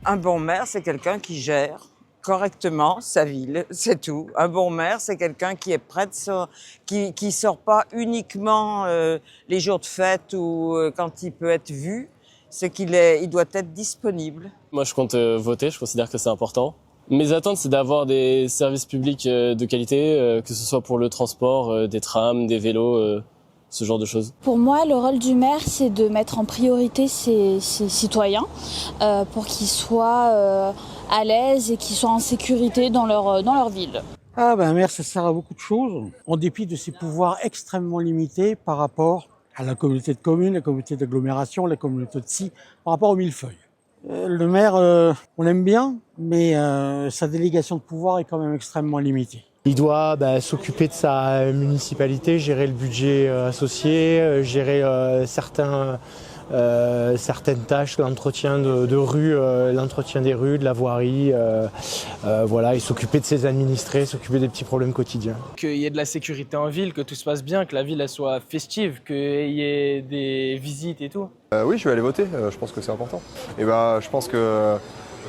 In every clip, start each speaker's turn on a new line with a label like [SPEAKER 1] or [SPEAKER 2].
[SPEAKER 1] Un bon maire, c'est quelqu'un qui gère correctement sa ville, c'est tout. Un bon maire, c'est quelqu'un qui est prêt, qui sort pas uniquement les jours de fête ou quand il peut être vu, c'est il doit être disponible.
[SPEAKER 2] Moi, je compte voter, je considère que c'est important. Mes attentes, c'est d'avoir des services publics de qualité, que ce soit pour le transport, des trams, des vélos, ce genre de choses.
[SPEAKER 3] Pour moi, le rôle du maire, c'est de mettre en priorité ses citoyens pour qu'ils soient à l'aise et qu'ils soient en sécurité dans leur ville.
[SPEAKER 4] Un maire, ça sert à beaucoup de choses, en dépit de ses pouvoirs extrêmement limités par rapport à la communauté de communes, la communauté d'agglomération, la communauté de scie, par rapport au millefeuille. Le maire, on l'aime bien, mais sa délégation de pouvoir est quand même extrêmement limitée.
[SPEAKER 5] Il doit s'occuper de sa municipalité, gérer le budget associé, gérer certaines tâches, l'entretien de rues, l'entretien des rues, de la voirie, et s'occuper de ses administrés, s'occuper des petits problèmes quotidiens.
[SPEAKER 6] Qu'il y ait de la sécurité en ville, que tout se passe bien, que la ville elle soit festive, qu'il y ait des visites et tout.
[SPEAKER 7] Oui, je vais aller voter, je pense que c'est important. Et je pense qu'il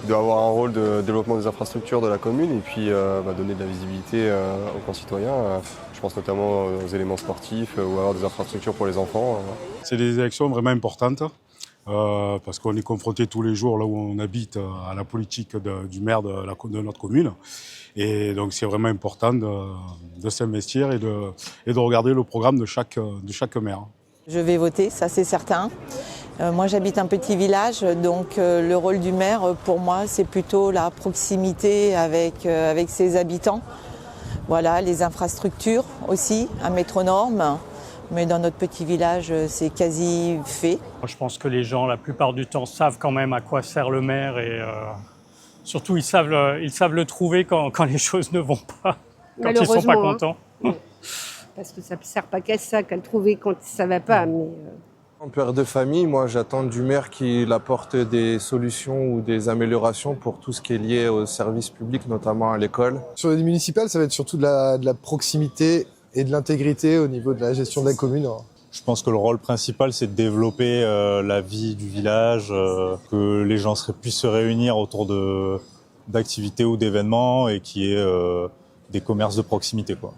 [SPEAKER 7] doit avoir un rôle de développement des infrastructures de la commune et puis donner de la visibilité aux concitoyens. Je pense notamment aux éléments sportifs ou avoir des infrastructures pour les enfants.
[SPEAKER 8] C'est des élections vraiment importantes parce qu'on est confronté tous les jours là où on habite à la politique du maire de notre commune. Et donc c'est vraiment important de s'investir et de regarder le programme de chaque maire.
[SPEAKER 9] Je vais voter, ça c'est certain. Moi j'habite un petit village, donc le rôle du maire pour moi c'est plutôt la proximité avec ses habitants. Voilà, les infrastructures aussi, un mettre aux normes. Mais dans notre petit village, c'est quasi fait.
[SPEAKER 10] Je pense que les gens, la plupart du temps, savent quand même à quoi sert le maire et surtout, ils savent le trouver quand les choses ne vont pas, quand ils ne sont pas contents.
[SPEAKER 11] Parce que ça ne sert pas qu'à ça, qu'à le trouver quand ça ne va pas. Mais
[SPEAKER 12] En père de famille, moi j'attends du maire qu'il apporte des solutions ou des améliorations pour tout ce qui est lié aux services publics, notamment à l'école.
[SPEAKER 13] Sur les municipales, ça va être surtout de la proximité et de l'intégrité au niveau de la gestion de la commune.
[SPEAKER 14] Je pense que le rôle principal, c'est de développer la vie du village, que les gens puissent se réunir autour d'activités ou d'événements et qu'il y ait des commerces de proximité, quoi.